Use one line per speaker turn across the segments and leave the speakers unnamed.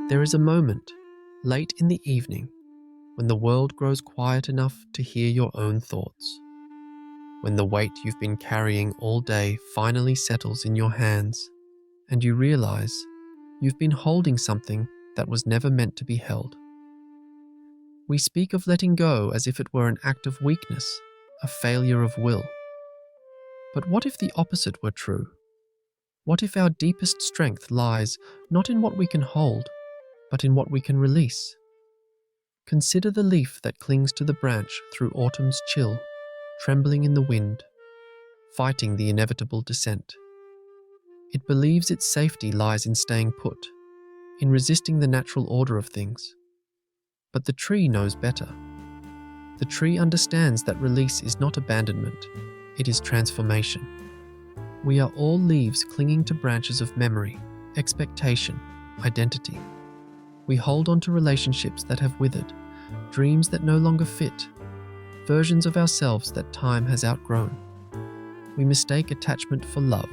There is a moment, late in the evening, when the world grows quiet enough to hear your own thoughts. When the weight you've been carrying all day finally settles in your hands, and you realize you've been holding something that was never meant to be held. We speak of letting go as if it were an act of weakness, a failure of will. But what if the opposite were true? What if our deepest strength lies not in what we can hold, but in what we can release? Consider the leaf that clings to the branch through autumn's chill, trembling in the wind, fighting the inevitable descent. It believes its safety lies in staying put, in resisting the natural order of things. But the tree knows better. The tree understands that release is not abandonment, it is transformation. We are all leaves clinging to branches of memory, expectation, identity. We hold on to relationships that have withered, dreams that no longer fit, versions of ourselves that time has outgrown. We mistake attachment for love,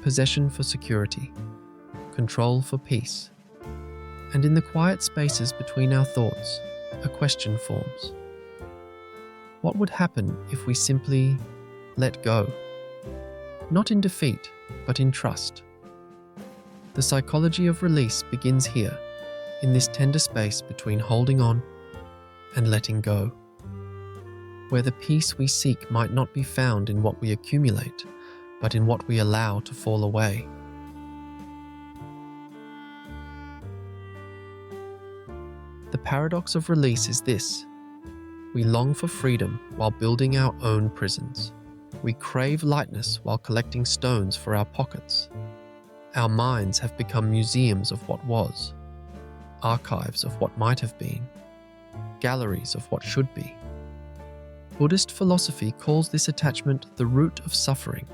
possession for security, control for peace. And in the quiet spaces between our thoughts, a question forms. What would happen if we simply let go? Not in defeat, but in trust. The psychology of release begins here, in this tender space between holding on and letting go, where the peace we seek might not be found in what we accumulate, but in what we allow to fall away. The paradox of release is this: we long for freedom while building our own prisons. We crave lightness while collecting stones for our pockets. Our minds have become museums of what was, archives of what might have been, galleries of what should be. Buddhist philosophy calls this attachment the root of suffering.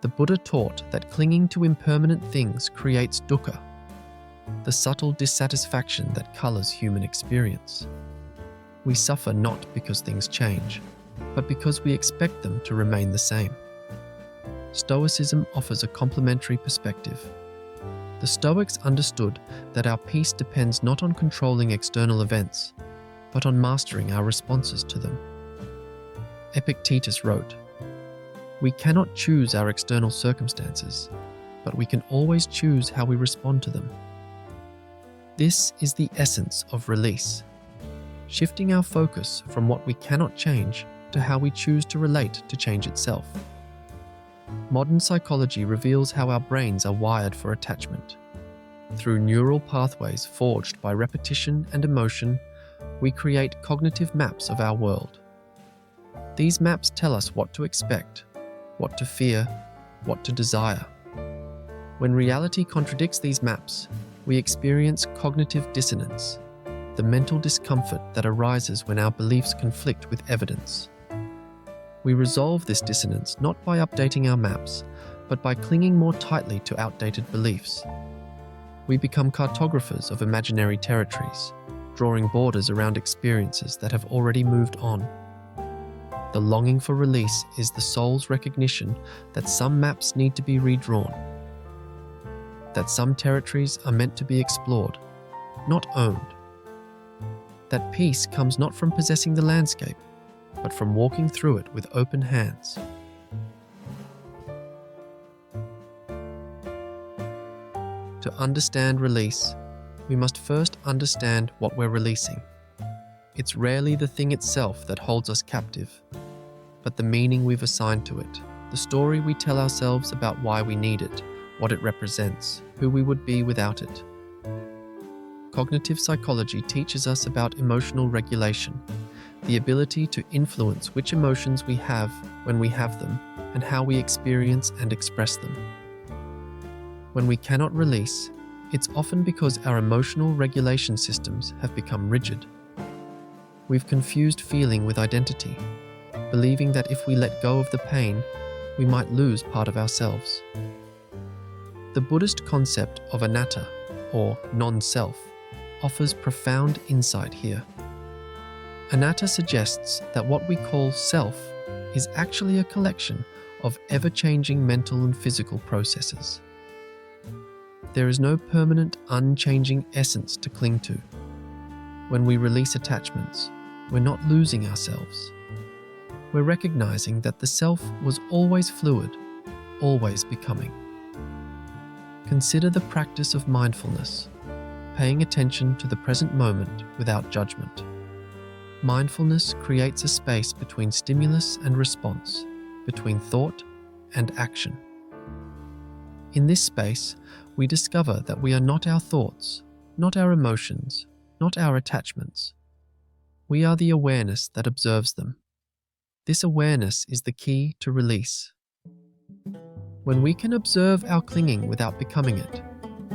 The Buddha taught that clinging to impermanent things creates dukkha, the subtle dissatisfaction that colors human experience. We suffer not because things change, but because we expect them to remain the same. Stoicism offers a complementary perspective. The Stoics understood that our peace depends not on controlling external events, but on mastering our responses to them. Epictetus wrote, "We cannot choose our external circumstances, but we can always choose how we respond to them." This is the essence of release, shifting our focus from what we cannot change to how we choose to relate to change itself. Modern psychology reveals how our brains are wired for attachment. Through neural pathways forged by repetition and emotion, we create cognitive maps of our world. These maps tell us what to expect, what to fear, what to desire. When reality contradicts these maps, we experience cognitive dissonance, the mental discomfort that arises when our beliefs conflict with evidence. We resolve this dissonance not by updating our maps, but by clinging more tightly to outdated beliefs. We become cartographers of imaginary territories, drawing borders around experiences that have already moved on. The longing for release is the soul's recognition that some maps need to be redrawn, that some territories are meant to be explored, not owned. That peace comes not from possessing the landscape, but from walking through it with open hands. To understand release, we must first understand what we're releasing. It's rarely the thing itself that holds us captive, but the meaning we've assigned to it, the story we tell ourselves about why we need it, what it represents, who we would be without it. Cognitive psychology teaches us about emotional regulation, the ability to influence which emotions we have when we have them, and how we experience and express them. When we cannot release, it's often because our emotional regulation systems have become rigid. We've confused feeling with identity, believing that if we let go of the pain, we might lose part of ourselves. The Buddhist concept of anatta, or non-self, offers profound insight here. Anatta suggests that what we call self is actually a collection of ever-changing mental and physical processes. There is no permanent, unchanging essence to cling to. When we release attachments, we're not losing ourselves. We're recognizing that the self was always fluid, always becoming. Consider the practice of mindfulness, paying attention to the present moment without judgment. Mindfulness creates a space between stimulus and response, between thought and action. In this space, we discover that we are not our thoughts, not our emotions, not our attachments. We are the awareness that observes them. This awareness is the key to release. When we can observe our clinging without becoming it,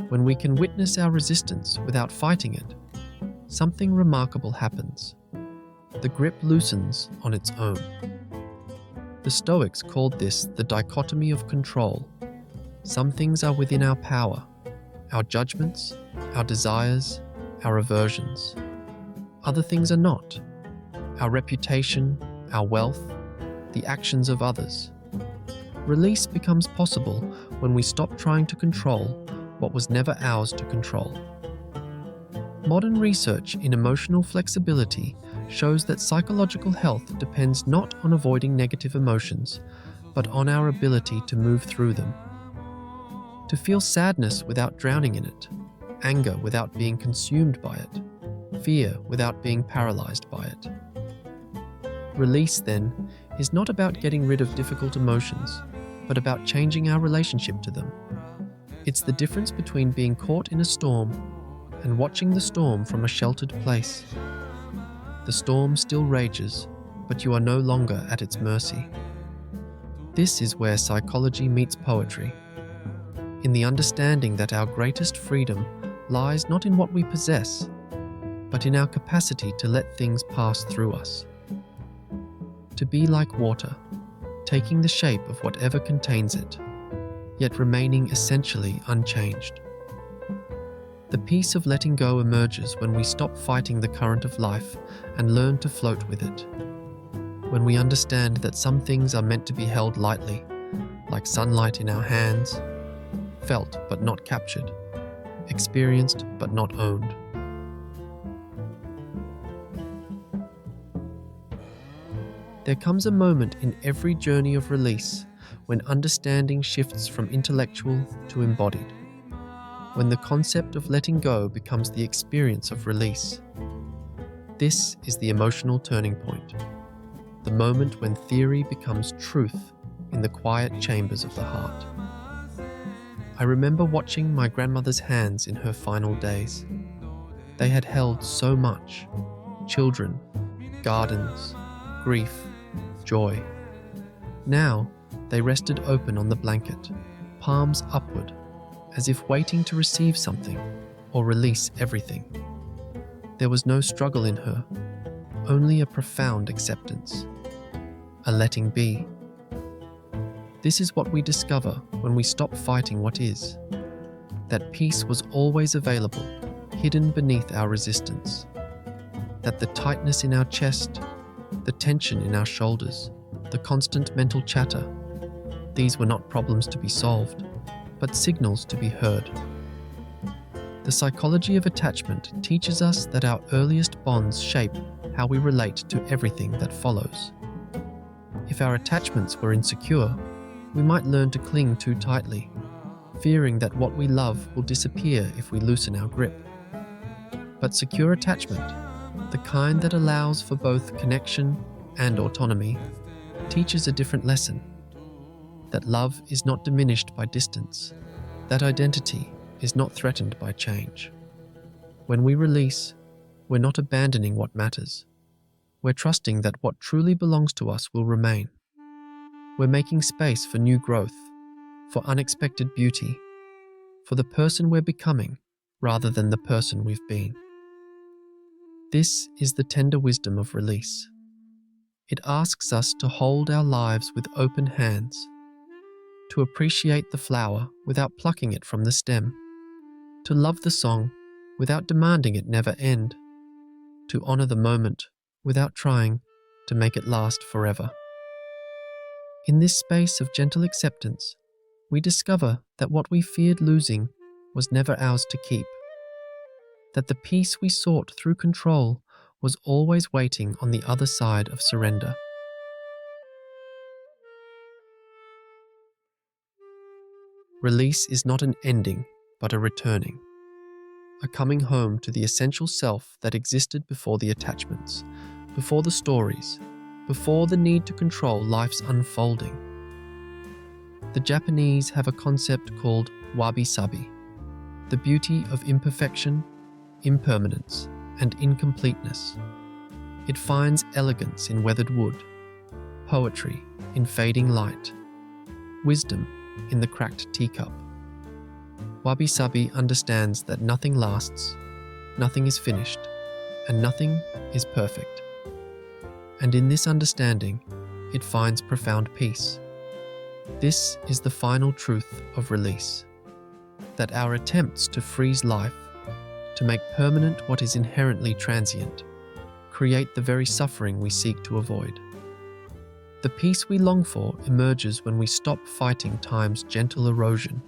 when we can witness our resistance without fighting it, something remarkable happens. The grip loosens on its own. The Stoics called this the dichotomy of control. Some things are within our power, our judgments, our desires, our aversions. Other things are not, our reputation, our wealth, the actions of others. Release becomes possible when we stop trying to control what was never ours to control. Modern research in emotional flexibility shows that psychological health depends not on avoiding negative emotions, but on our ability to move through them. To feel sadness without drowning in it, anger without being consumed by it, fear without being paralyzed by it. Release, then, is not about getting rid of difficult emotions, but about changing our relationship to them. It's the difference between being caught in a storm and watching the storm from a sheltered place. The storm still rages, but you are no longer at its mercy. This is where psychology meets poetry, in the understanding that our greatest freedom lies not in what we possess, but in our capacity to let things pass through us. To be like water, taking the shape of whatever contains it, yet remaining essentially unchanged. The peace of letting go emerges when we stop fighting the current of life and learn to float with it. When we understand that some things are meant to be held lightly, like sunlight in our hands, felt but not captured, experienced but not owned. There comes a moment in every journey of release when understanding shifts from intellectual to embodied, when the concept of letting go becomes the experience of release. This is the emotional turning point, the moment when theory becomes truth in the quiet chambers of the heart. I remember watching my grandmother's hands in her final days. They had held so much: children, gardens, grief, joy. Now they rested open on the blanket, palms upward, as if waiting to receive something or release everything. There was no struggle in her, only a profound acceptance, a letting be. This is what we discover when we stop fighting what is, that peace was always available, hidden beneath our resistance, that the tightness in our chest, the tension in our shoulders, the constant mental chatter, these were not problems to be solved, but signals to be heard. The psychology of attachment teaches us that our earliest bonds shape how we relate to everything that follows. If our attachments were insecure, we might learn to cling too tightly, fearing that what we love will disappear if we loosen our grip. But secure attachment, the kind that allows for both connection and autonomy, teaches a different lesson. That love is not diminished by distance, that identity is not threatened by change. When we release, we're not abandoning what matters. We're trusting that what truly belongs to us will remain. We're making space for new growth, for unexpected beauty, for the person we're becoming rather than the person we've been. This is the tender wisdom of release. It asks us to hold our lives with open hands, to appreciate the flower without plucking it from the stem, to love the song without demanding it never end, to honor the moment without trying to make it last forever. In this space of gentle acceptance, we discover that what we feared losing was never ours to keep, that the peace we sought through control was always waiting on the other side of surrender. Release is not an ending, but a returning, a coming home to the essential self that existed before the attachments, before the stories, before the need to control life's unfolding. The Japanese have a concept called wabi-sabi, the beauty of imperfection, impermanence, and incompleteness. It finds elegance in weathered wood, poetry in fading light, wisdom in the cracked teacup. Wabi-sabi understands that nothing lasts, nothing is finished, and nothing is perfect. And in this understanding, it finds profound peace. This is the final truth of release, that our attempts to freeze life, to make permanent what is inherently transient, create the very suffering we seek to avoid. The peace we long for emerges when we stop fighting time's gentle erosion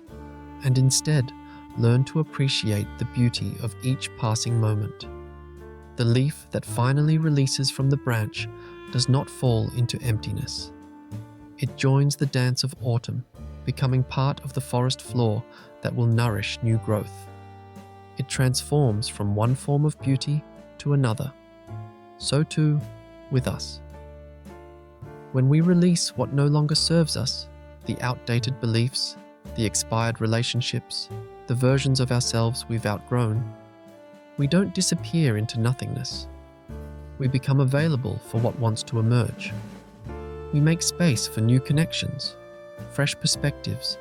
and instead learn to appreciate the beauty of each passing moment. The leaf that finally releases from the branch does not fall into emptiness. It joins the dance of autumn, becoming part of the forest floor that will nourish new growth. It transforms from one form of beauty to another. So too with us. When we release what no longer serves us, the outdated beliefs, the expired relationships, the versions of ourselves we've outgrown, we don't disappear into nothingness. We become available for what wants to emerge. We make space for new connections, fresh perspectives,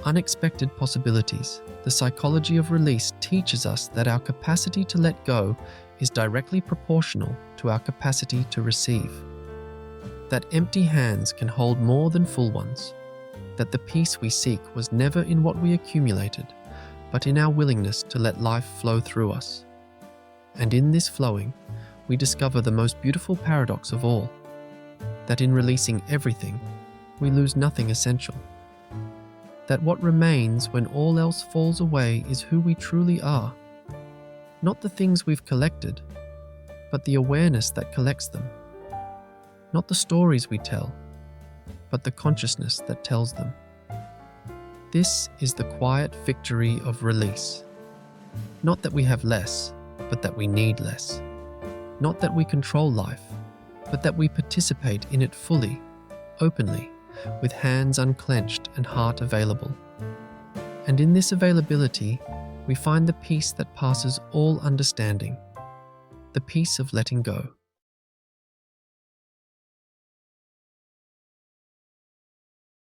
unexpected possibilities. The psychology of release teaches us that our capacity to let go is directly proportional to our capacity to receive. That empty hands can hold more than full ones. That the peace we seek was never in what we accumulated, but in our willingness to let life flow through us. And in this flowing, we discover the most beautiful paradox of all, that in releasing everything, we lose nothing essential. That what remains when all else falls away is who we truly are. Not the things we've collected, but the awareness that collects them. Not the stories we tell, but the consciousness that tells them. This is the quiet victory of release. Not that we have less, but that we need less. Not that we control life, but that we participate in it fully, openly, with hands unclenched and heart available. And in this availability, we find the peace that passes all understanding, the peace of letting go.